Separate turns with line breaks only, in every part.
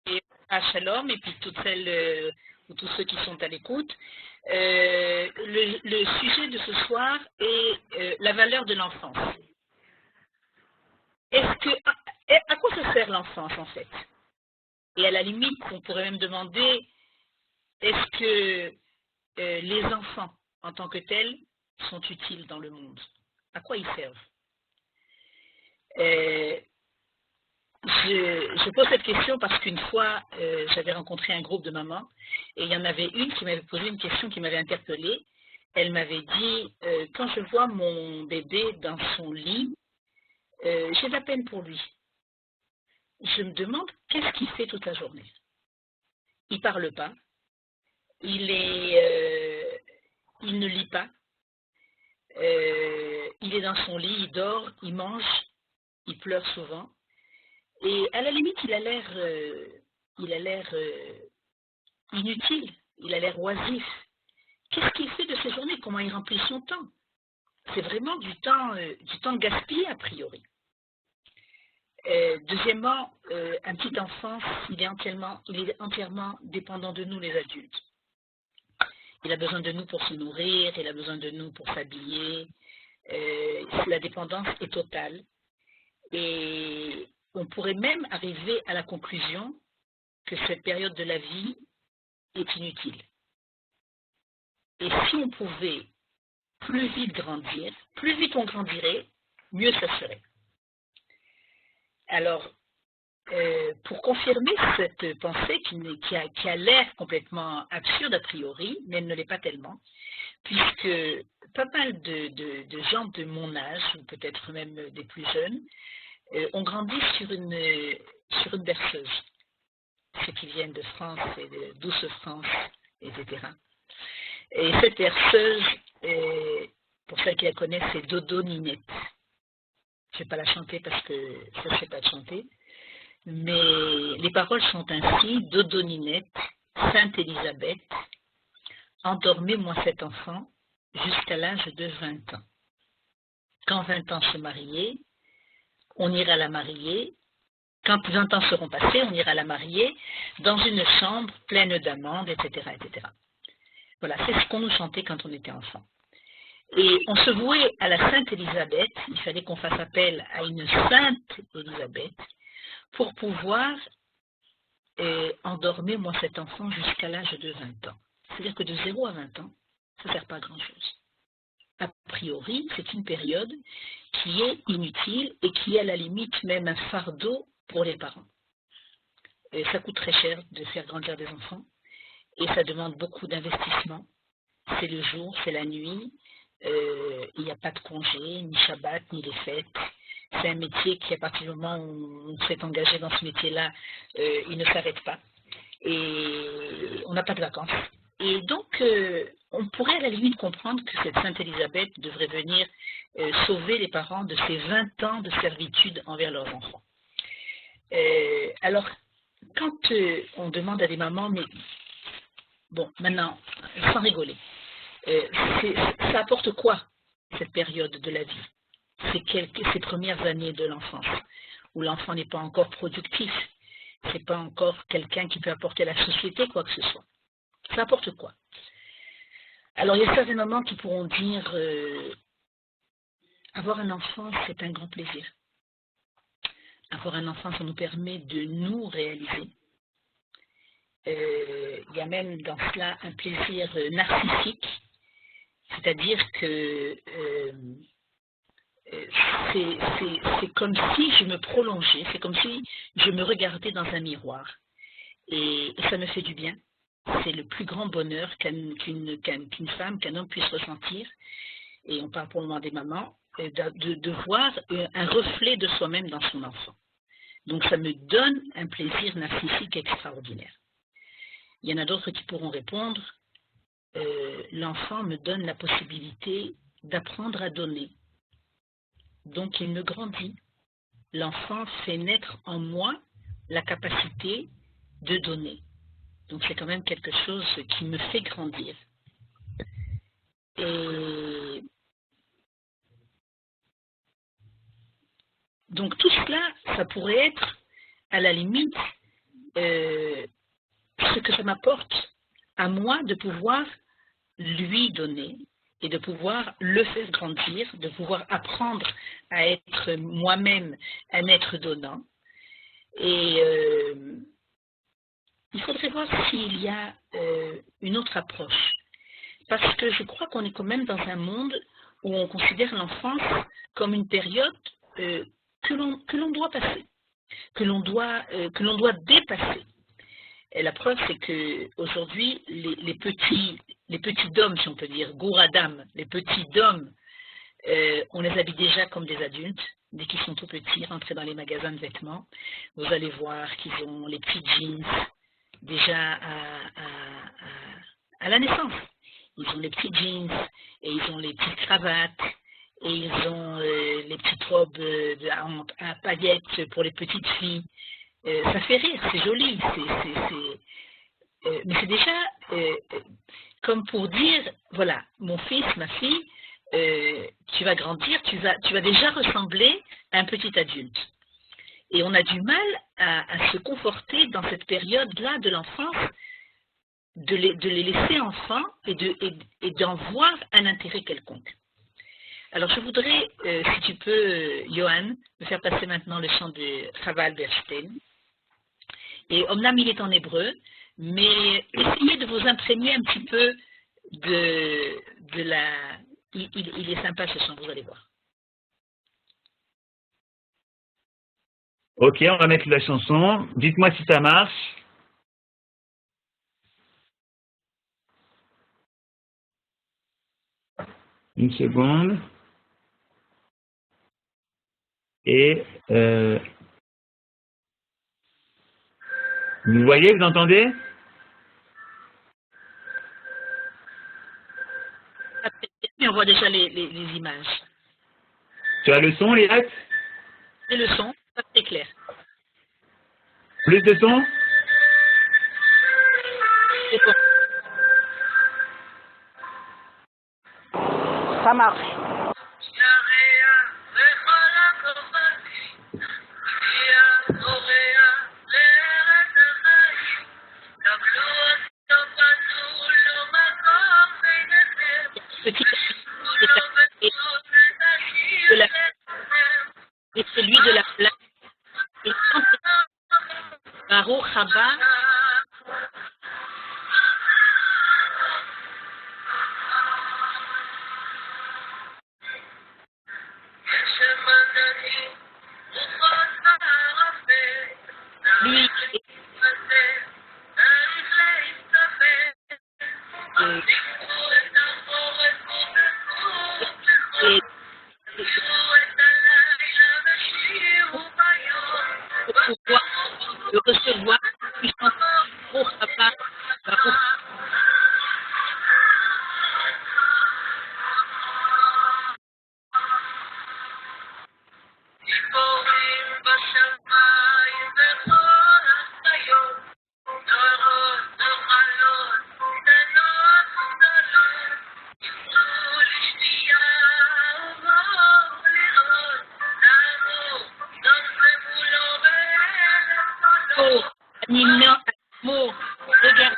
Et à Shalom, et puis toutes celles ou tous ceux qui sont à l'écoute. Le sujet de ce soir est la valeur de l'enfance. À quoi ça sert l'enfance en fait? Et à la limite, on pourrait même demander, est-ce que les enfants en tant que tels sont utiles dans le monde? À quoi ils servent? Je pose cette question parce qu'une fois, j'avais rencontré un groupe de mamans et il y en avait une qui m'avait posé une question qui m'avait interpellée. Elle m'avait dit, quand je vois mon bébé dans son lit, j'ai de la peine pour lui. Je me demande qu'est-ce qu'il fait toute la journée. Il ne parle pas, il ne lit pas, il est dans son lit, il dort, il mange, il pleure souvent. Et à la limite, il a l'air inutile, il a l'air oisif. Qu'est-ce qu'il fait de ses journées? Comment il remplit son temps? C'est vraiment du temps gaspillé a priori. Deuxièmement, un petit enfant, il est entièrement dépendant de nous les adultes. Il a besoin de nous pour se nourrir, il a besoin de nous pour s'habiller. La dépendance est totale. Et on pourrait même arriver à la conclusion que cette période de la vie est inutile. Et si on pouvait plus vite grandir, plus vite on grandirait, mieux ça serait. Alors, pour confirmer cette pensée qui a l'air complètement absurde a priori, mais elle ne l'est pas tellement, puisque pas mal de gens de mon âge, ou peut-être même des plus jeunes, ont grandi sur une berceuse. Ceux qui viennent de France et de douce France, etc. Et cette berceuse, pour celles qui la connaissent, c'est Dodo Ninette. Je ne vais pas la chanter parce que ça ne sait pas de chanter. Mais les paroles sont ainsi: Dodo Ninette, Sainte Élisabeth, endormez-moi cet enfant jusqu'à l'âge de 20 ans. Quand 20 ans se marier, on ira la marier. Quand 20 ans seront passés, on ira la marier dans une chambre pleine d'amandes, etc., etc. Voilà, c'est ce qu'on nous chantait quand on était enfant. Et on se vouait à la Sainte Élisabeth, il fallait qu'on fasse appel à une Sainte Élisabeth pour pouvoir endormir moi cet enfant jusqu'à l'âge de 20 ans. C'est-à-dire que de 0 à 20 ans, ça ne sert pas à grand-chose. A priori, c'est une période qui est inutile et qui est à la limite même un fardeau pour les parents. Et ça coûte très cher de faire grandir des enfants et ça demande beaucoup d'investissement. C'est le jour, c'est la nuit, il n'y a pas de congé, ni Shabbat, ni les fêtes. C'est un métier qui, à partir du moment où on s'est engagé dans ce métier-là, il ne s'arrête pas. Et on n'a pas de vacances. Et donc, on pourrait à la limite comprendre que cette Sainte Élisabeth devrait venir sauver les parents de ces 20 ans de servitude envers leurs enfants. Alors, quand on demande à des mamans, mais bon, maintenant, sans rigoler, ça apporte quoi, cette période de la vie, ces premières années de l'enfance, où l'enfant n'est pas encore productif, c'est pas encore quelqu'un qui peut apporter à la société quoi que ce soit. Ça apporte quoi? Alors, il y a certains mamans qui pourront dire avoir un enfant, c'est un grand plaisir. Avoir un enfant, ça nous permet de nous réaliser. Il y a même dans cela un plaisir narcissique, c'est-à-dire que c'est comme si je me prolongeais, c'est comme si je me regardais dans un miroir. Et ça me fait du bien. C'est le plus grand bonheur qu'une femme, qu'un homme puisse ressentir. Et on parle pour le moment des mamans, de voir un reflet de soi-même dans son enfant. Donc ça me donne un plaisir narcissique extraordinaire. Il y en a d'autres qui pourront répondre, l'enfant me donne la possibilité d'apprendre à donner. Donc il me grandit. L'enfant fait naître en moi la capacité de donner. Donc c'est quand même quelque chose qui me fait grandir. Et donc tout cela, ça pourrait être à la limite ce que ça m'apporte à moi de pouvoir lui donner et de pouvoir le faire grandir, de pouvoir apprendre à être moi-même un être donnant. Et il faudrait voir s'il y a une autre approche. Parce que je crois qu'on est quand même dans un monde où on considère l'enfance comme une période que l'on doit passer, que l'on doit dépasser. Et la preuve, c'est qu'aujourd'hui, les petits dômes, si on peut dire, Gouradam, les petits dômes, on les habille déjà comme des adultes. Dès qu'ils sont tout petits, rentrés dans les magasins de vêtements, vous allez voir qu'ils ont les petits jeans déjà à la naissance. Ils ont les petits jeans et ils ont les petites cravates et ils ont les petites robes à paillettes pour les petites filles. Ça fait rire, c'est joli, mais c'est déjà comme pour dire, voilà, mon fils, ma fille, tu vas grandir, tu vas déjà ressembler à un petit adulte. Et on a du mal à se conforter dans cette période-là de l'enfance, de les laisser enfants et d'en voir un intérêt quelconque. Alors je voudrais, si tu peux, Johan, me faire passer maintenant le chant de Chaval Bernstein. Et Omnam, il est en hébreu, mais essayez de vous imprégner un petit peu de la... Il est sympa ce chant, vous allez voir.
Ok, on va mettre la chanson. Dites-moi si ça marche. Une seconde. Et vous voyez, vous entendez?
Mais on voit déjà les images.
Tu as le son, Liat?
Et le son, ça c'est clair.
Plus de son?
C'est bon. Ça marche. Et celui de la place. Et quand Baruch Haba, lui et pour pouvoir le recevoir, puissant Baruch Haba, Baruch Animaux, regarde,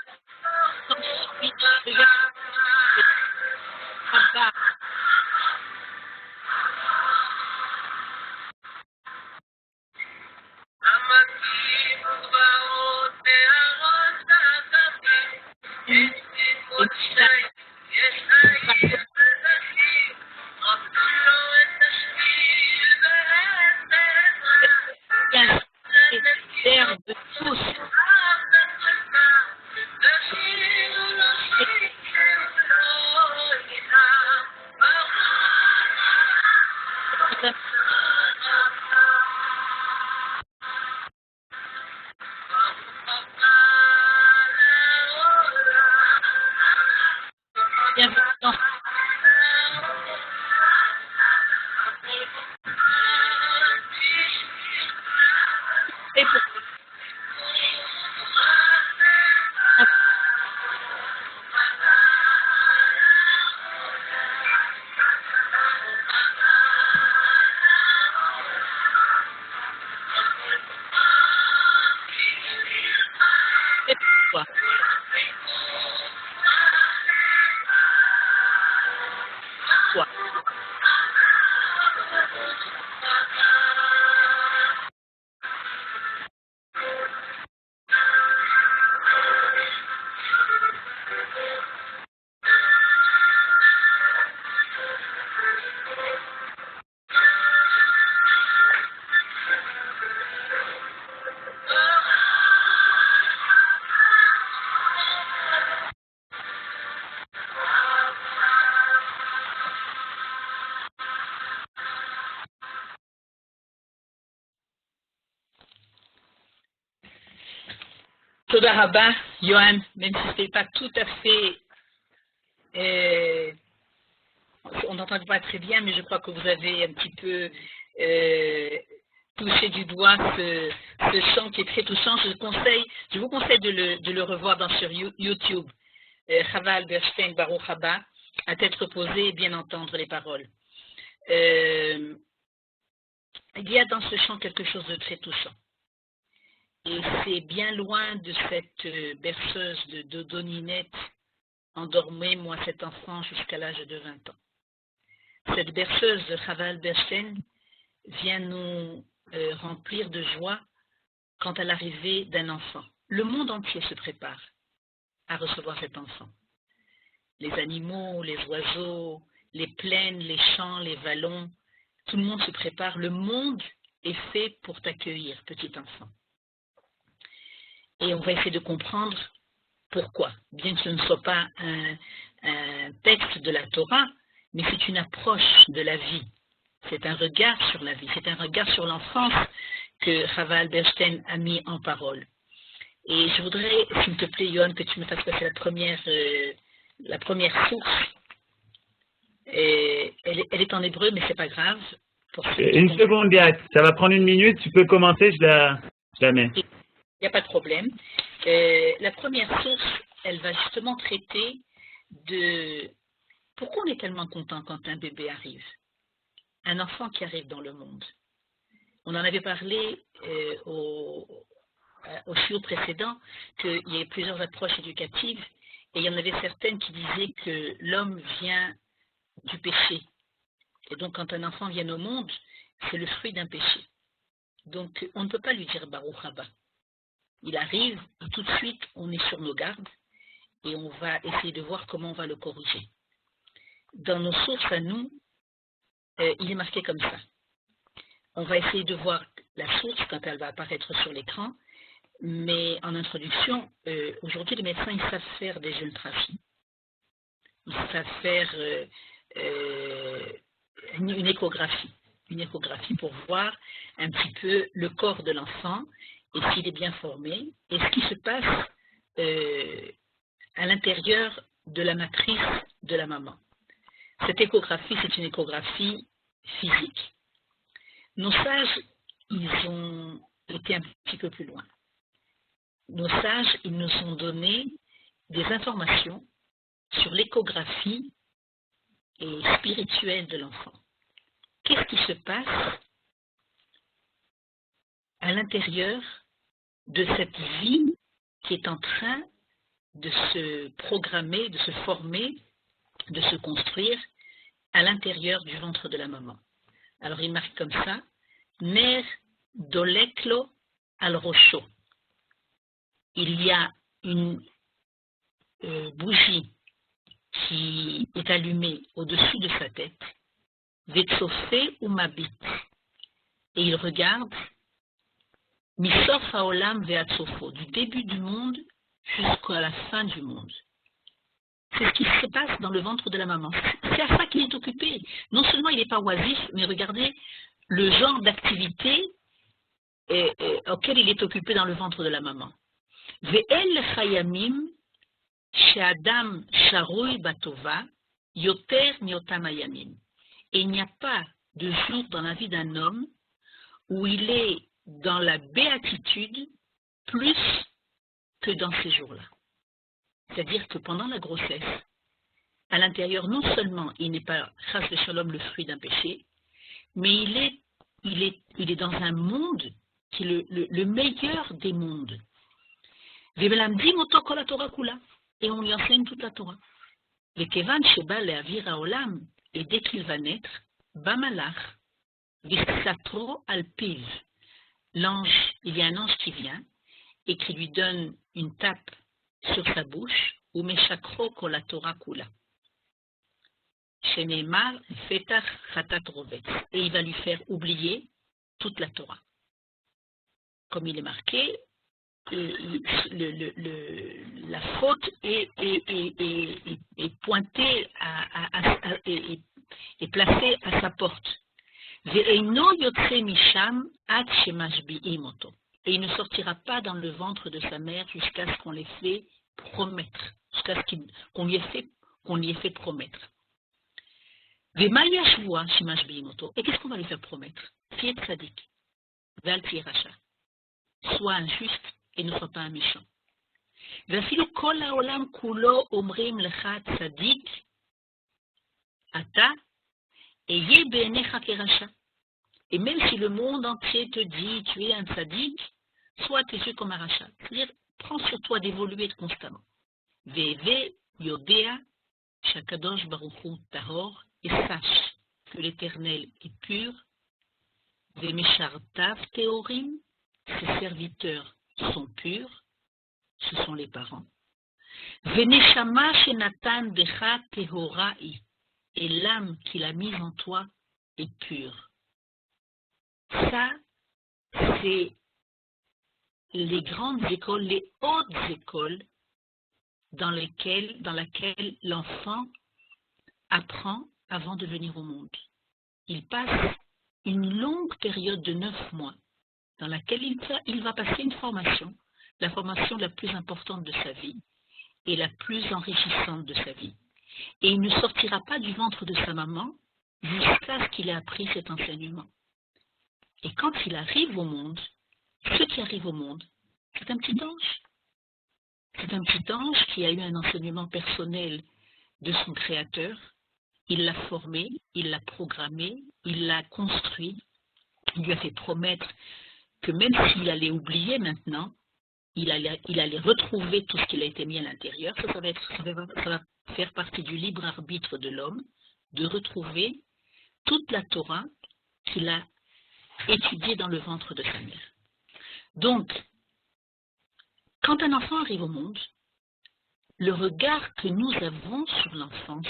sans suite, regarde, Haba. Verbe tous. Bienvenue. Et pour Quoi. Quoi. Toda Rabba, Johan, même si ce n'est pas tout à fait, on n'entend pas très bien, mais je crois que vous avez un petit peu touché du doigt ce chant qui est très touchant. Je vous conseille de le revoir sur YouTube. Chava Alberstein, Baruch Haba, à tête reposée et bien entendre les paroles. Il y a dans ce chant quelque chose de très touchant. Et c'est bien loin de cette berceuse de Dodoninette, endormez-moi cet enfant jusqu'à l'âge de 20 ans. Cette berceuse de Chava Alberstein vient nous remplir de joie quant à l'arrivée d'un enfant. Le monde entier se prépare à recevoir cet enfant. Les animaux, les oiseaux, les plaines, les champs, les vallons, tout le monde se prépare. Le monde est fait pour t'accueillir, petit enfant. Et on va essayer de comprendre pourquoi. Bien que ce ne soit pas un texte de la Torah, mais c'est une approche de la vie. C'est un regard sur la vie, c'est un regard sur l'enfance que Chava Alberstein a mis en parole. Et je voudrais, s'il te plaît, Yohan, que tu me fasses passer la première source. Elle est en hébreu, mais c'est pas grave.
Une seconde, Liat, ça va prendre 1 minute, tu peux commencer, je la mets.
Il n'y a pas de problème. La première source, elle va justement traiter de pourquoi on est tellement content quand un bébé arrive, un enfant qui arrive dans le monde. On en avait parlé au shiur précédent qu'il y avait plusieurs approches éducatives et il y en avait certaines qui disaient que l'homme vient du péché. Et donc quand un enfant vient au monde, c'est le fruit d'un péché. Donc on ne peut pas lui dire Baruch Haba. Il arrive et tout de suite on est sur nos gardes et on va essayer de voir comment on va le corriger. Dans nos sources à nous, il est marqué comme ça. On va essayer de voir la source quand elle va apparaître sur l'écran, mais en introduction, aujourd'hui les médecins ils savent faire des ultrasons. Ils savent faire une échographie pour voir un petit peu le corps de l'enfant et s'il est bien formé et ce qui se passe à l'intérieur de la matrice de la maman. Cette échographie, c'est une échographie physique. Nos sages, ils ont été un petit peu plus loin. Nos sages, ils nous ont donné des informations sur l'échographie spirituelle de l'enfant. Qu'est-ce qui se passe à l'intérieur de cette vie qui est en train de se programmer, de se former, de se construire à l'intérieur du ventre de la maman. Alors il marque comme ça, Ner doleklo al rocho. Il y a une bougie qui est allumée au-dessus de sa tête, Vetsofé ou Mabit. Et il regarde Misof haolam veatsofo, du début du monde jusqu'à la fin du monde. C'est ce qui se passe dans le ventre de la maman. C'est à ça qu'il est occupé. Non seulement il n'est pas oisif, mais regardez le genre d'activité auquel il est occupé dans le ventre de la maman. Ve'el chayamim she'adam sharoui batova yoter miotam hayamim. Et il n'y a pas de jour dans la vie d'un homme où il est dans la béatitude plus que dans ces jours-là. C'est-à-dire que pendant la grossesse, à l'intérieur, non seulement il n'est pas, chas de shalom, le fruit d'un péché, mais il est dans un monde qui est le meilleur des mondes. ומלמדים אותו כל התורה כולה, et on lui enseigne toute la Torah. וכיוון שבא לאוויר העולם, et dès qu'il va naître, bas malach, וסתרו על פיו. L'ange, il y a un ange qui vient, et qui lui donne une tape sur sa bouche, ou meshakro kol la Torah kula. Sheneemar fetach chatat rovetz. Et il va lui faire oublier toute la Torah. Comme il est marqué, la faute est pointée est placée à sa porte. Ve'eino yotze misham ad shemashbi'im oto. Et il ne sortira pas dans le ventre de sa mère jusqu'à ce qu'on les fait promettre, jusqu'à ce qu'on lui ait fait promettre. Ve'ma yashvua shemashbi'im oto. Et qu'est-ce qu'on va lui faire promettre? Tiet tzadik, ve'al tiet racha. Sois injuste et ne sois pas un méchant. ואפילו כל העולם כולו אומרים לך צדיק, אתה, אהיה בעיניך כרשע. Et même si le monde entier te dit tu es un tzaddik, sois tes yeux comme un rachat. C'est-à-dire, prends sur toi d'évoluer constamment. Veve yodea shakadosh baruchu tahor, et sache que l'Éternel est pur. Vemeshartav teorim, ses serviteurs sont purs, ce sont les parents. Veneshama shenatan decha tehorai, et l'âme qu'il a mise en toi est pure. Ça, c'est les grandes écoles, les hautes écoles dans laquelle l'enfant apprend avant de venir au monde. Il passe une longue période de 9 mois dans laquelle il va passer une formation, la formation la plus importante de sa vie et la plus enrichissante de sa vie. Et il ne sortira pas du ventre de sa maman jusqu'à ce qu'il ait appris cet enseignement. Et quand il arrive au monde, ce qui arrive au monde, c'est un petit ange. C'est un petit ange qui a eu un enseignement personnel de son créateur. Il l'a formé, il l'a programmé, il l'a construit. Il lui a fait promettre que même s'il allait oublier maintenant, il allait retrouver tout ce qu'il a été mis à l'intérieur. Ça va faire partie du libre arbitre de l'homme, de retrouver toute la Torah qu'il a étudiée dans le ventre de sa mère. Donc, quand un enfant arrive au monde, le regard que nous avons sur l'enfance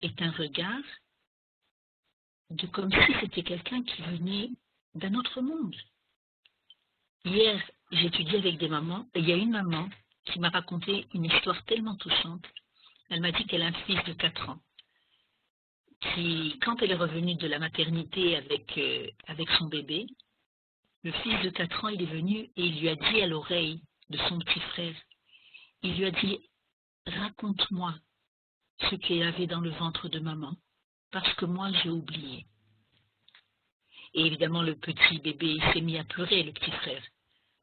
est un regard de comme si c'était quelqu'un qui venait d'un autre monde. Hier, j'étudiais avec des mamans, et il y a une maman qui m'a raconté une histoire tellement touchante. Elle m'a dit qu'elle a un fils de 4 ans, qui, quand elle est revenue de la maternité avec son bébé, le fils de 4 ans, il est venu et il lui a dit à l'oreille de son petit frère, il lui a dit « Raconte-moi ce qu'il y avait dans le ventre de maman, parce que moi j'ai oublié. » Et évidemment, le petit bébé s'est mis à pleurer, le petit frère.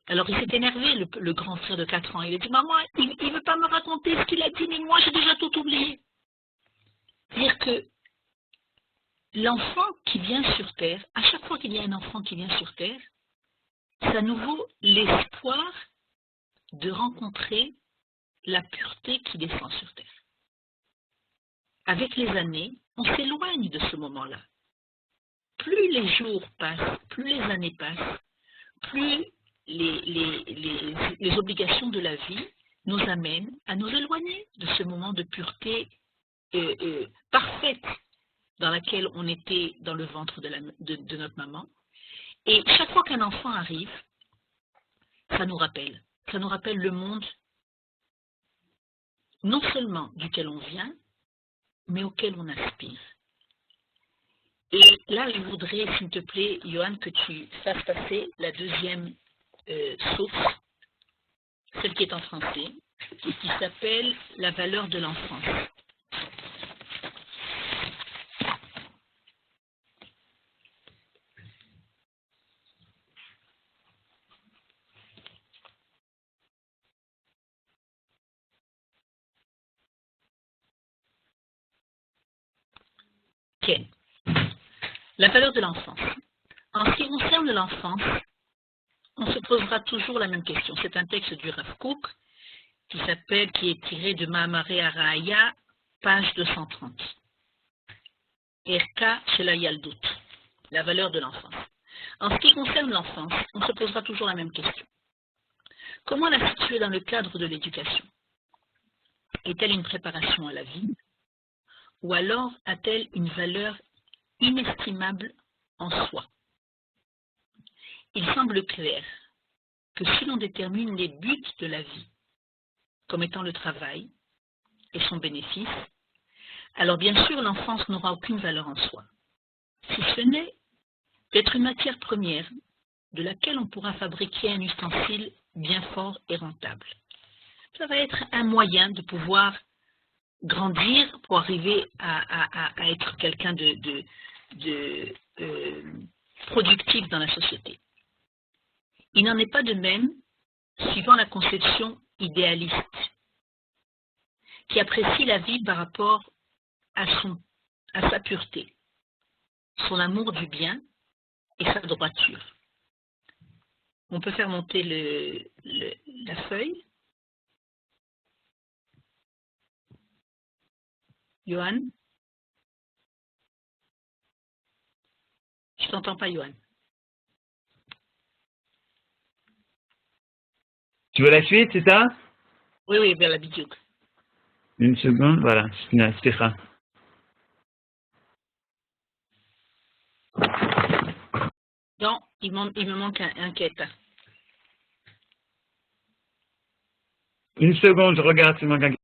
Alors il s'est énervé, le grand frère de 4 ans. Il a dit « Maman, il ne veut pas me raconter ce qu'il a dit, mais moi j'ai déjà tout oublié. » C'est-à-dire que l'enfant qui vient sur Terre, à chaque fois qu'il y a un enfant qui vient sur Terre, c'est à nouveau l'espoir de rencontrer la pureté qui descend sur Terre. Avec les années, on s'éloigne de ce moment-là. Plus les jours passent, plus les années passent, plus les obligations de la vie nous amènent à nous éloigner de ce moment de pureté parfaite dans laquelle on était dans le ventre de notre maman. Et chaque fois qu'un enfant arrive, ça nous rappelle le monde non seulement duquel on vient, mais auquel on aspire. Et là, je voudrais, s'il te plaît, Johan, que tu fasses passer la deuxième source, celle qui est en français, et qui s'appelle « La valeur de l'enfance ». Okay. La valeur de l'enfance. En ce qui concerne l'enfance, on se posera toujours la même question. C'est un texte du Rav Kook qui est tiré de Mahamaré Araya, page 230. Erka Shela Yaldout, la valeur de l'enfance. En ce qui concerne l'enfance, on se posera toujours la même question. Comment la situer dans le cadre de l'éducation? Est-elle une préparation à la vie? Ou alors a-t-elle une valeur inestimable en soi? Il semble clair que si l'on détermine les buts de la vie comme étant le travail et son bénéfice, alors bien sûr l'enfance n'aura aucune valeur en soi, si ce n'est d'être une matière première de laquelle on pourra fabriquer un ustensile bien fort et rentable. Ça va être un moyen de pouvoir grandir pour arriver à être quelqu'un de productif dans la société. Il n'en est pas de même suivant la conception idéaliste, qui apprécie la vie par rapport à sa pureté, son amour du bien et sa droiture. On peut faire monter la feuille. Johan? Je t'entends pas, Johan.
Tu veux la suite, c'est ça?
Oui, vers la bidiouk.
Une seconde, voilà, c'est ça.
Non, il me manque un quête.
Une seconde, je regarde s'il manque un.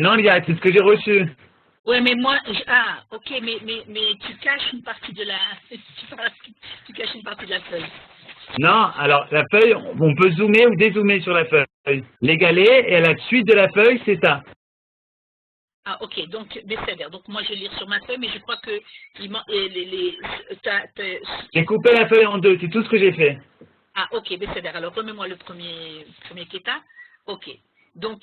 Non, Liat, c'est ce que j'ai reçu.
Oui, mais moi, ok, mais tu caches une partie de la, tu caches une partie de la feuille.
Non, alors la feuille, on peut zoomer ou dézoomer sur la feuille. L'égaler et à la suite de la feuille, c'est ça.
Ah, ok, donc, c'est-à-dire, donc moi je vais lire sur ma feuille, mais je crois que
J'ai coupé la feuille en deux, c'est tout ce que j'ai fait.
Ah, ok, c'est-à-dire, alors remets-moi le premier keta. Ok, donc,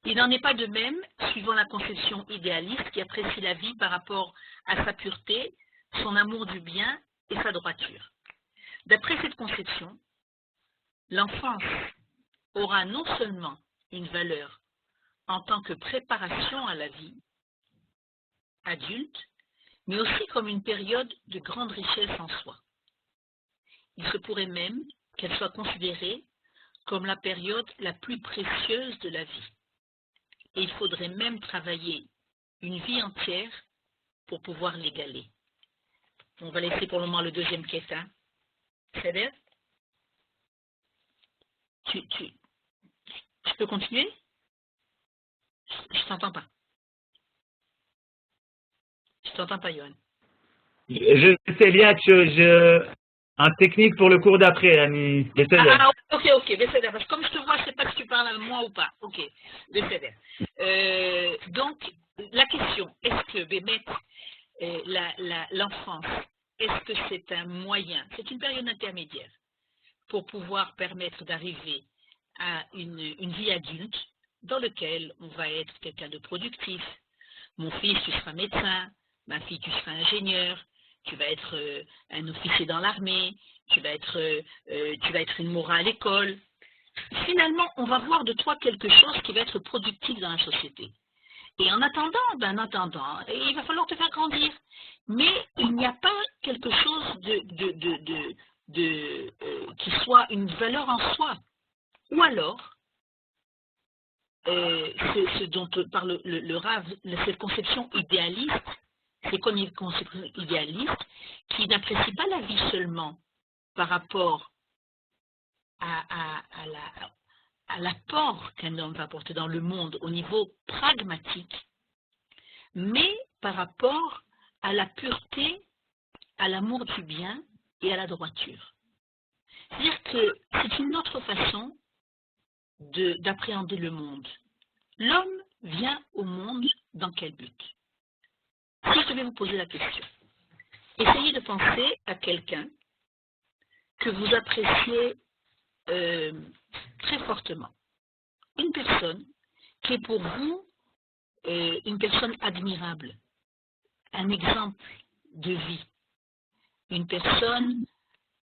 il n'en est pas de même, suivant la conception idéaliste qui apprécie la vie par rapport à sa pureté, son amour du bien et sa droiture. D'après cette conception, l'enfance aura non seulement une valeur en tant que préparation à la vie adulte, mais aussi comme une période de grande richesse en soi. Il se pourrait même qu'elle soit considérée comme la période la plus précieuse de la vie. Et il faudrait même travailler une vie entière pour pouvoir l'égaler. On va laisser pour le moment le deuxième question. C'est-à-dire, tu peux continuer? Je t'entends pas. Je t'entends pas, Johan.
Je sais, Liat, un technique pour le cours d'après, Annie.
Ok, Besséder, parce que comme je te vois, je ne sais pas si tu parles à moi ou pas. Ok, Besséder. Donc, la question, est-ce que Bémet, l'enfance, est-ce que c'est un moyen, c'est une période intermédiaire pour pouvoir permettre d'arriver à une vie adulte dans laquelle on va être quelqu'un de productif. Mon fils, tu seras médecin, ma fille, tu seras ingénieur, tu vas être un officier dans l'armée, tu vas être une mora à l'école. Finalement, on va voir de toi quelque chose qui va être productif dans la société. Et en attendant, il va falloir te faire grandir. Mais il n'y a pas quelque chose qui soit une valeur en soi. Ou alors, ce dont parle le Rav, cette conception idéaliste, c'est une conception idéaliste qui n'apprécie pas la vie seulement par rapport à l'apport qu'un homme va apporter dans le monde au niveau pragmatique, mais par rapport à la pureté, à l'amour du bien et à la droiture. C'est-à-dire que c'est une autre façon d'appréhender le monde. L'homme vient au monde dans quel but? Si je vais vous poser la question, essayez de penser à quelqu'un que vous appréciez très fortement. Une personne qui est pour vous une personne admirable, un exemple de vie, une personne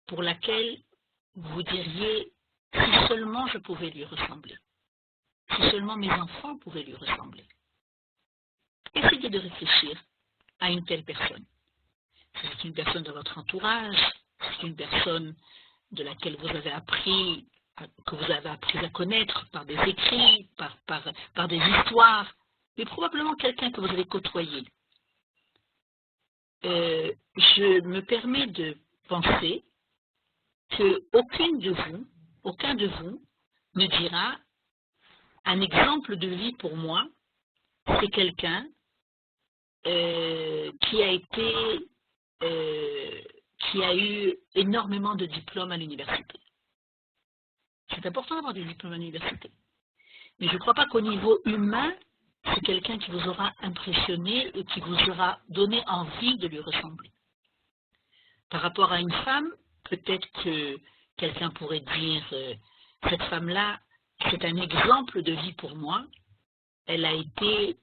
pour laquelle vous diriez si seulement je pouvais lui ressembler, si seulement mes enfants pouvaient lui ressembler. Essayez de réfléchir à une telle personne. C'est une personne de votre entourage, c'est une personne de laquelle vous avez appris, que vous avez appris à connaître par des écrits, par des histoires, mais probablement quelqu'un que vous avez côtoyé. Je me permets de penser qu'aucun de vous ne dira un exemple de vie pour moi, c'est quelqu'un qui a eu énormément de diplômes à l'université. C'est important d'avoir des diplômes à l'université. Mais je ne crois pas qu'au niveau humain, c'est quelqu'un qui vous aura impressionné et qui vous aura donné envie de lui ressembler. Par rapport à une femme, peut-être que quelqu'un pourrait dire cette femme-là, c'est un exemple de vie pour moi. Elle a été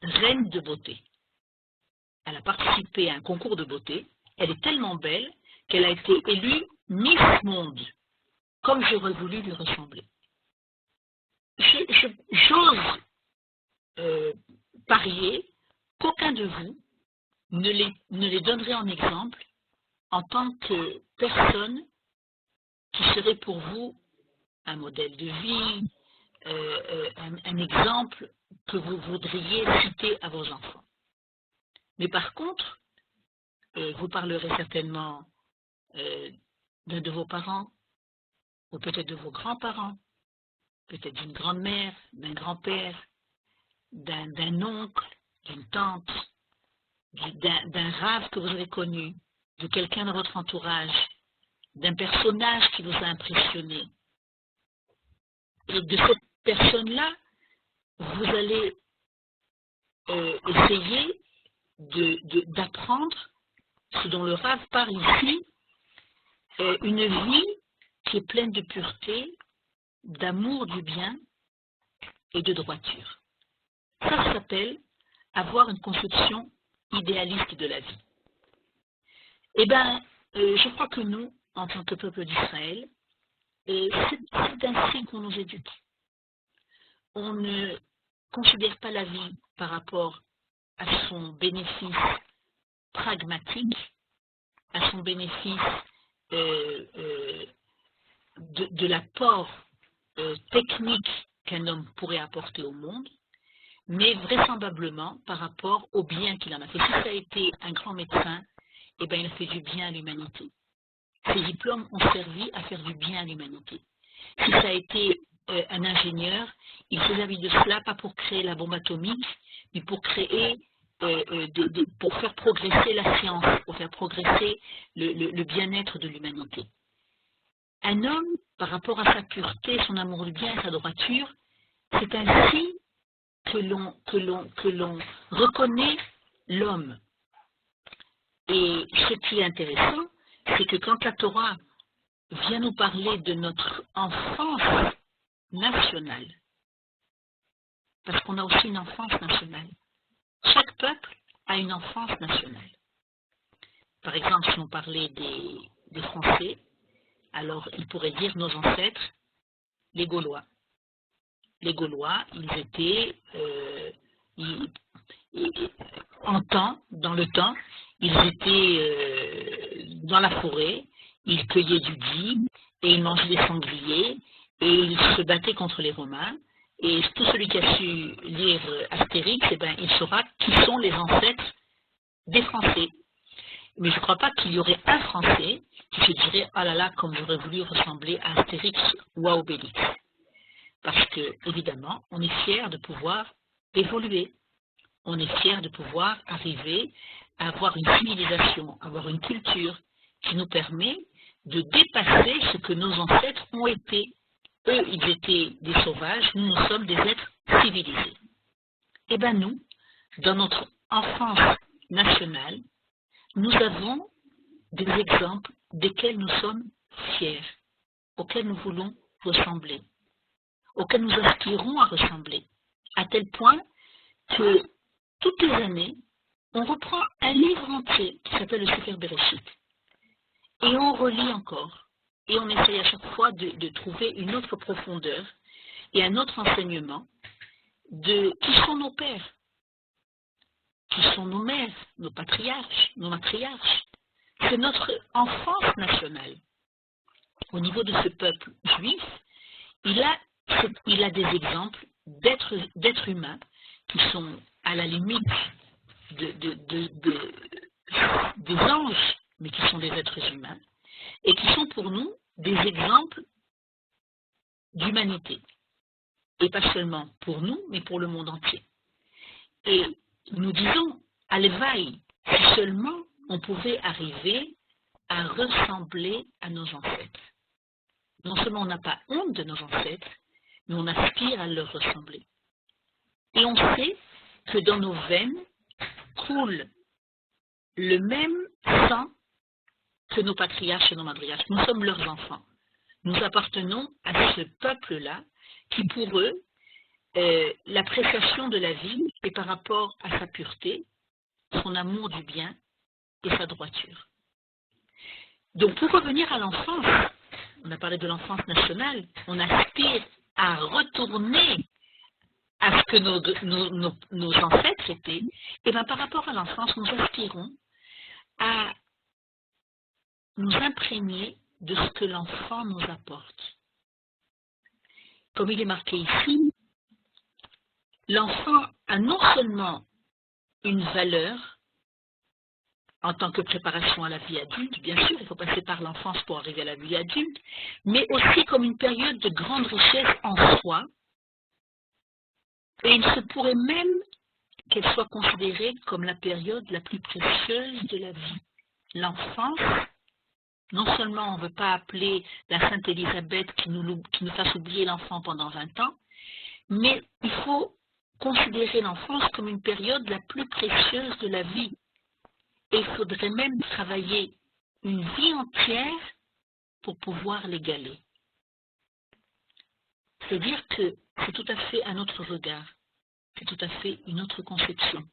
reine de beauté. Elle a participé à un concours de beauté. Elle est tellement belle qu'elle a été élue Miss Monde, comme j'aurais voulu lui ressembler. J'ose parier qu'aucun de vous ne les donnerait en exemple en tant que personne qui serait pour vous un modèle de vie, un exemple que vous voudriez citer à vos enfants. Mais par contre, vous parlerez certainement d'un de vos parents, ou peut-être de vos grands-parents, peut-être d'une grand-mère, d'un grand-père, d'un oncle, d'une tante, d'un rave que vous avez connu, de quelqu'un dans votre entourage, d'un personnage qui vous a impressionné. Et de cette personne-là, vous allez essayer d'apprendre ce dont le rave parle ici, une vie qui est pleine de pureté, d'amour du bien et de droiture. Ça s'appelle avoir une conception idéaliste de la vie. Eh bien, je crois que nous, en tant que peuple d'Israël, c'est ainsi qu'on nous éduque. On ne considère pas la vie par rapport à son bénéfice pragmatique, à son bénéfice de l'apport technique qu'un homme pourrait apporter au monde, mais vraisemblablement par rapport au bien qu'il en a fait. Si ça a été un grand médecin, eh bien, il a fait du bien à l'humanité. Ses diplômes ont servi à faire du bien à l'humanité. Si ça a été un ingénieur, il s'est servi de cela pas pour créer la bombe atomique, mais pour créer, pour faire progresser la science, pour faire progresser le bien-être de l'humanité. Un homme, par rapport à sa pureté, son amour du bien et sa droiture, c'est ainsi que l'on reconnaît l'homme. Et ce qui est intéressant, c'est que quand la Torah vient nous parler de notre enfance nationale, parce qu'on a aussi une enfance nationale, chaque peuple a une enfance nationale. Par exemple, si on parlait des Français, alors il pourrait dire nos ancêtres, les Gaulois. Les Gaulois, ils étaient, dans le temps, ils étaient dans la forêt, ils cueillaient du gui, et ils mangeaient des sangliers, et ils se battaient contre les Romains. Et tout celui qui a su lire Astérix, eh ben, il saura qui sont les ancêtres des Français. Mais je ne crois pas qu'il y aurait un Français qui se dirait « Ah là là, comme j'aurais voulu ressembler à Astérix ou à Obélix ». Parce que, évidemment, on est fier de pouvoir évoluer. On est fier de pouvoir arriver à avoir une civilisation, avoir une culture qui nous permet de dépasser ce que nos ancêtres ont été. Eux, ils étaient des sauvages, nous sommes des êtres civilisés. Eh bien nous, dans notre enfance nationale, nous avons des exemples desquels nous sommes fiers, auxquels nous voulons ressembler, auxquels nous aspirons à ressembler, à tel point que toutes les années, on reprend un livre entier qui s'appelle le Sefer Bereshit et on relit encore et on essaye à chaque fois de trouver une autre profondeur et un autre enseignement de qui sont nos pères, qui sont nos mères, nos patriarches, nos matriarches. C'est notre enfance nationale. Au niveau de ce peuple juif, il a des exemples d'êtres humains qui sont à la limite des anges, mais qui sont des êtres humains, et qui sont pour nous des exemples d'humanité. Et pas seulement pour nous, mais pour le monde entier. Et nous disons, à l'éveil, si seulement on pouvait arriver à ressembler à nos ancêtres. Non seulement on n'a pas honte de nos ancêtres, mais on aspire à leur ressembler. Et on sait que dans nos veines coule le même sang que nos patriarches et nos matriarches. Nous sommes leurs enfants. Nous appartenons à ce peuple-là qui, pour eux, l'appréciation de la vie est par rapport à sa pureté, son amour du bien et sa droiture. Donc, pour revenir à l'enfance, on a parlé de l'enfance nationale, on aspire à retourner à ce que nos ancêtres étaient, et bien par rapport à l'enfance, nous aspirons à nous imprégner de ce que l'enfant nous apporte. Comme il est marqué ici, l'enfant a non seulement une valeur en tant que préparation à la vie adulte, bien sûr, il faut passer par l'enfance pour arriver à la vie adulte, mais aussi comme une période de grande richesse en soi, et il se pourrait même qu'elle soit considérée comme la période la plus précieuse de la vie. L'enfance, non seulement on ne veut pas appeler la Sainte Élisabeth qui nous fasse oublier l'enfant pendant 20 ans, mais il faut considérer l'enfance comme une période la plus précieuse de la vie. Et il faudrait même travailler une vie entière pour pouvoir l'égaler. C'est-à-dire que c'est tout à fait un autre regard, c'est tout à fait une autre conception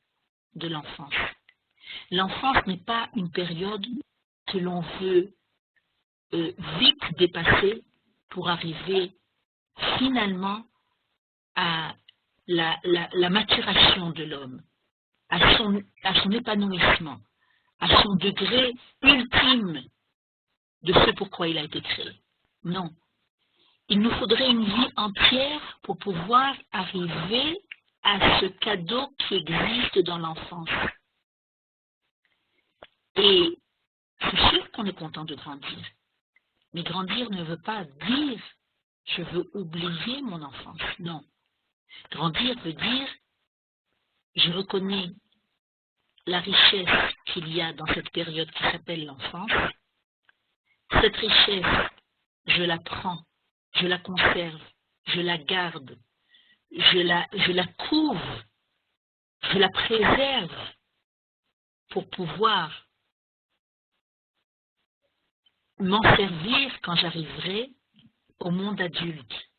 de l'enfance. L'enfance n'est pas une période que l'on veut vite dépasser pour arriver finalement à la maturation de l'homme, à son épanouissement, à son degré ultime de ce pourquoi il a été créé. Non. Il nous faudrait une vie entière pour pouvoir arriver à ce cadeau qui existe dans l'enfance. Et c'est sûr qu'on est content de grandir. Mais grandir ne veut pas dire « je veux oublier mon enfance ». Non. Grandir veut dire « je reconnais la richesse qu'il y a dans cette période qui s'appelle l'enfance. Cette richesse, je la prends, je la conserve, je la garde, je la couvre, je la préserve pour pouvoir m'en servir quand j'arriverai au monde adulte.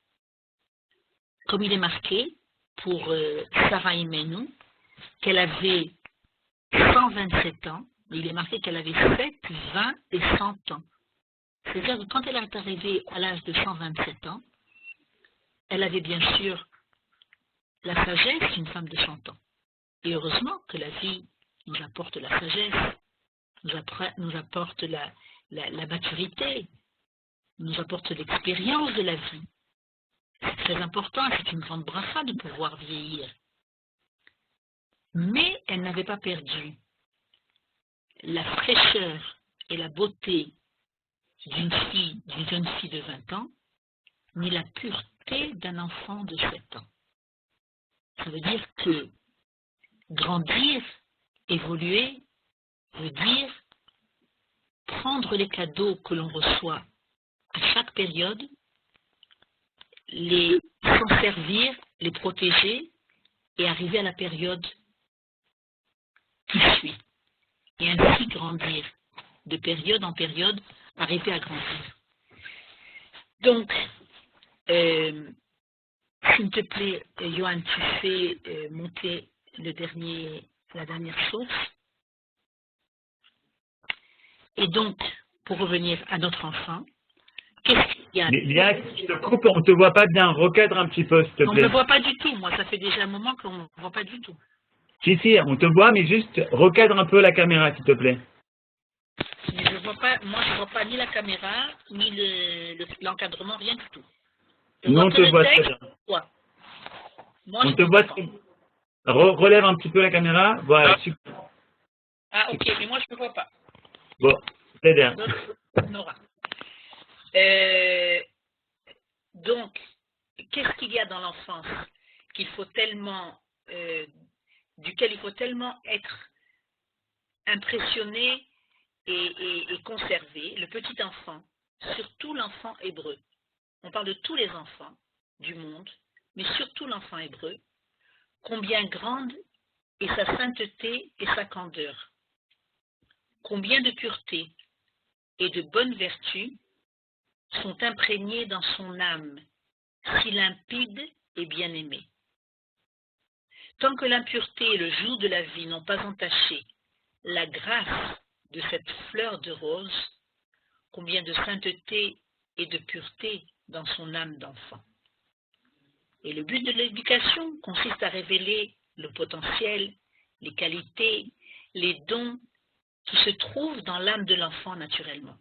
Comme il est marqué pour Sarah Imenu, qu'elle avait 127 ans, il est marqué qu'elle avait 7, 20 et 100 ans. C'est-à-dire que quand elle est arrivée à l'âge de 127 ans, elle avait bien sûr la sagesse d'une femme de 100 ans. Et heureusement que la vie nous apporte la sagesse, nous apporte la maturité, nous apporte l'expérience de la vie. C'est très important, c'est une grande bracha de pouvoir vieillir. Mais elle n'avait pas perdu la fraîcheur et la beauté d'une jeune fille de 20 ans, ni la pureté d'un enfant de 7 ans. Ça veut dire que grandir, évoluer, veut dire prendre les cadeaux que l'on reçoit à chaque période, s'en servir, les protéger et arriver à la période qui suit. et ainsi grandir, de période en période, arriver à grandir. Donc, s'il te plaît, Johan, tu fais monter la dernière source. Et donc, pour revenir à notre enfant, qu'est-ce qu'il y a?
Léa, je te coupe, on ne te voit pas bien. Recadre un petit peu, s'il te
On ne
plaît.
me voit pas du tout. Moi, ça fait déjà un moment qu'on ne me voit pas du tout.
Si, on te voit, mais juste recadre un peu la caméra, s'il te plaît.
Mais je vois pas, moi, je ne vois pas ni la caméra, ni l'encadrement, rien du tout.
Nous, on te voit très bien.
Moi,
On te voit très bien. Relève un petit peu la caméra. Voilà, super.
Ah, ok, mais moi, je ne vois pas.
Bon, c'est bien.
Nora. Donc, qu'est-ce qu'il y a dans l'enfance qu'il faut tellement, duquel il faut tellement être impressionné et conservé? Le petit enfant, surtout l'enfant hébreu. On parle de tous les enfants du monde, mais surtout l'enfant hébreu. Combien grande est sa sainteté et sa candeur. Combien de pureté et de bonnes vertus sont imprégnées dans son âme, si limpide et bien-aimée. Tant que l'impureté et le joug de la vie n'ont pas entaché la grâce de cette fleur de rose, combien de sainteté et de pureté dans son âme d'enfant. Et le but de l'éducation consiste à révéler le potentiel, les qualités, les dons qui se trouvent dans l'âme de l'enfant naturellement.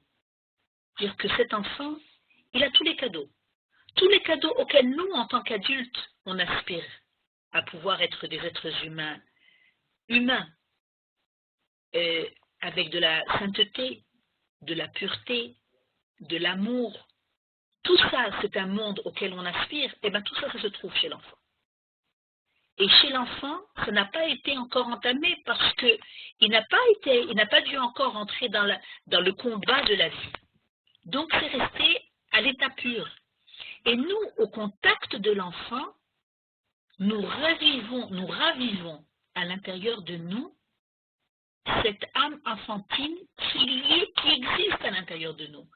Dire que cet enfant, il a tous les cadeaux auxquels nous, en tant qu'adultes, on aspire à pouvoir être des êtres humains, avec de la sainteté, de la pureté, de l'amour. Tout ça, c'est un monde auquel on aspire, et bien tout ça, ça se trouve chez l'enfant. Et chez l'enfant, ça n'a pas été encore entamé parce qu'il n'a pas dû encore entrer dans le combat de la vie. Donc c'est resté à l'état pur. Et nous, au contact de l'enfant, nous ravivons à l'intérieur de nous cette âme enfantine qui existe à l'intérieur de nous,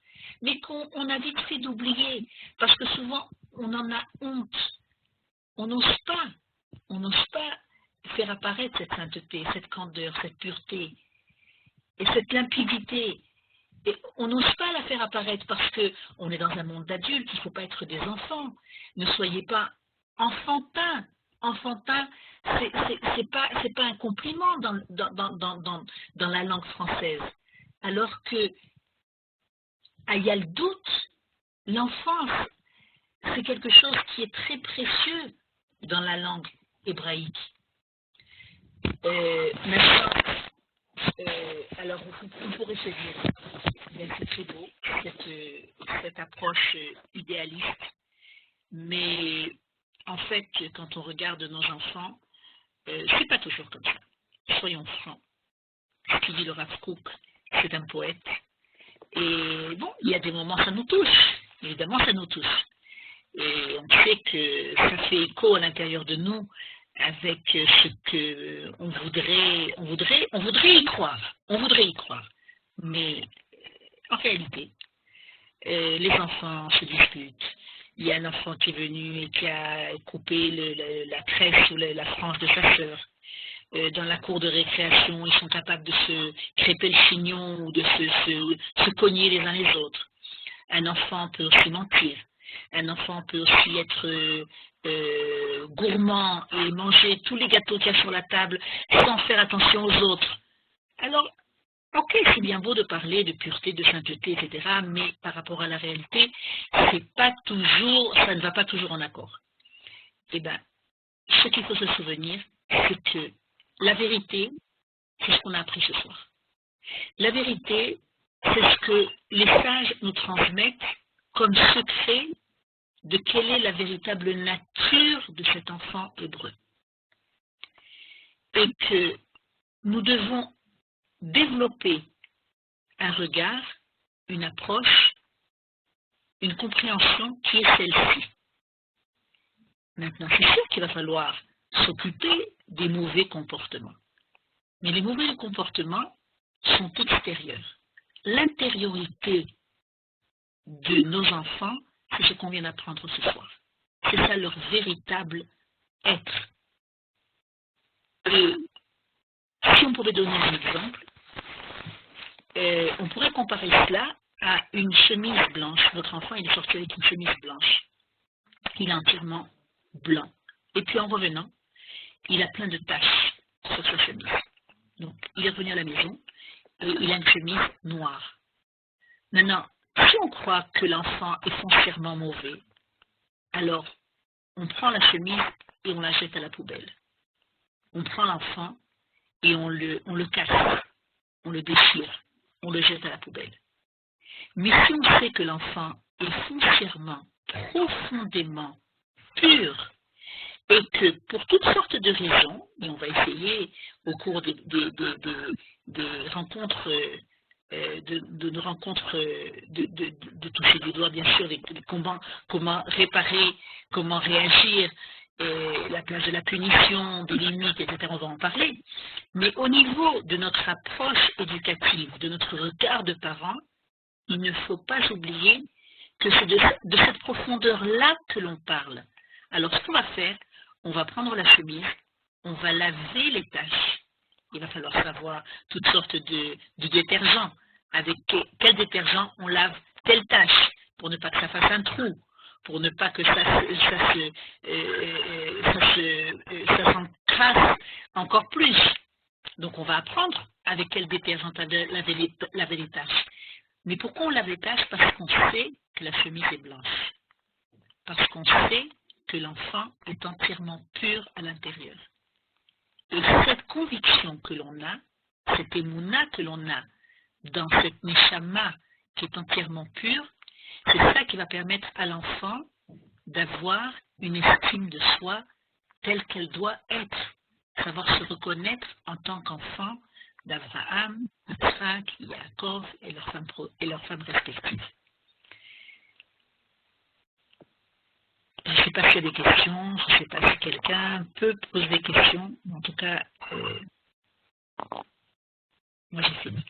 mais qu'on a vite fait d'oublier, parce que souvent on en a honte. On n'ose pas faire apparaître cette sainteté, cette candeur, cette pureté et cette limpidité. Et on n'ose pas la faire apparaître parce qu'on est dans un monde d'adultes, il ne faut pas être des enfants. Ne soyez pas enfantins. Enfantin, c'est pas un compliment dans la langue française. Alors que, il y a le doute, l'enfance, c'est quelque chose qui est très précieux dans la langue hébraïque. Maintenant, alors on pourrait se dire, c'est très beau, cette approche idéaliste, mais en fait, quand on regarde nos enfants, c'est pas toujours comme ça. Soyons francs. Ce qu'il dit le Rav Kook, c'est un poète. Et bon, il y a des moments, ça nous touche. Évidemment, ça nous touche. Et on sait que ça fait écho à l'intérieur de nous avec ce que on voudrait y croire. On voudrait y croire. Mais en réalité, les enfants se disputent. Il y a un enfant qui est venu et qui a coupé la tresse ou la frange de sa sœur. Dans la cour de récréation, ils sont capables de se crêper le chignon ou de se cogner les uns les autres. Un enfant peut aussi mentir. Un enfant peut aussi être gourmand et manger tous les gâteaux qu'il y a sur la table sans faire attention aux autres. Alors, ok, c'est bien beau de parler de pureté, de sainteté, etc., mais par rapport à la réalité, ça ne va pas toujours en accord. Eh bien, ce qu'il faut se souvenir, c'est que la vérité, c'est ce qu'on a appris ce soir. La vérité, c'est ce que les sages nous transmettent comme secret de quelle est la véritable nature de cet enfant hébreu. Et que nous devons développer un regard, une approche, une compréhension qui est celle-ci. Maintenant, c'est sûr qu'il va falloir s'occuper des mauvais comportements. Mais les mauvais comportements, sont extérieurs. L'intériorité de nos enfants, c'est ce qu'on vient d'apprendre ce soir. C'est ça leur véritable être. Et si on pouvait donner un exemple, on pourrait comparer cela à une chemise blanche. Votre enfant, il est sorti avec une chemise blanche. Il est entièrement blanc. Et puis en revenant, il a plein de taches sur sa chemise. Donc, il est revenu à la maison et il a une chemise noire. Maintenant, si on croit que l'enfant est foncièrement mauvais, alors on prend la chemise et on la jette à la poubelle. On prend l'enfant et on le casse, on le déchire, on le jette à la poubelle. Mais si on sait que l'enfant est foncièrement, profondément pur, et que pour toutes sortes de raisons, et on va essayer au cours des rencontres, de nos rencontres, de toucher du doigt, bien sûr, comment réparer, comment réagir, la place de la punition, des limites, etc., on va en parler. Mais au niveau de notre approche éducative, de notre regard de parents, il ne faut pas oublier que c'est de cette profondeur-là que l'on parle. Alors, ce qu'on va faire, on va prendre la chemise, on va laver les taches. Il va falloir savoir toutes sortes de détergents. Avec quel détergent on lave telle tâche, pour ne pas que ça fasse un trou, pour ne pas que ça s'encrasse encore plus. Donc on va apprendre avec quel détergent laver les tâches. Mais pourquoi on lave les tâches? Parce qu'on sait que la chemise est blanche. Parce qu'on sait que l'enfant est entièrement pur à l'intérieur. Et cette conviction que l'on a, cette émouna que l'on a dans cette neshama qui est entièrement pure, c'est ça qui va permettre à l'enfant d'avoir une estime de soi telle qu'elle doit être, savoir se reconnaître en tant qu'enfant d'Abraham, Yitzhak, Yaakov et leurs femmes respectives. Je ne sais pas s'il y a des questions, je ne sais pas si quelqu'un peut poser des questions, en tout cas, moi j'ai fini.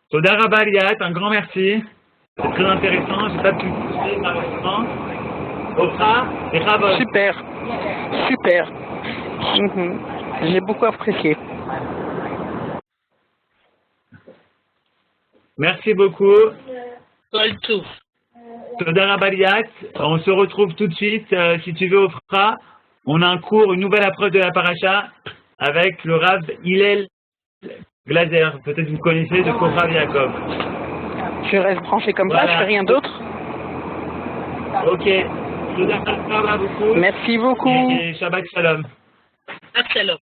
Toda Rabba Liat, un grand merci. C'est très intéressant, j'ai pas pu pousser malheureusement. Oprah et Rabot.
Super, super. J'ai beaucoup apprécié.
Merci beaucoup.
Paul Tour.
Toda Rabba Liat, on se retrouve tout de suite, si tu veux, Oprah. On a un cours, une nouvelle approche de la paracha avec le Rav Hillel Glaser. Peut-être vous connaissez de Korav Yaakov.
Je reste branché comme ça, je fais rien d'autre.
Ok. Toda Rabba beaucoup.
Merci beaucoup.
Et Shabbat Shalom.
Shabbat Shalom.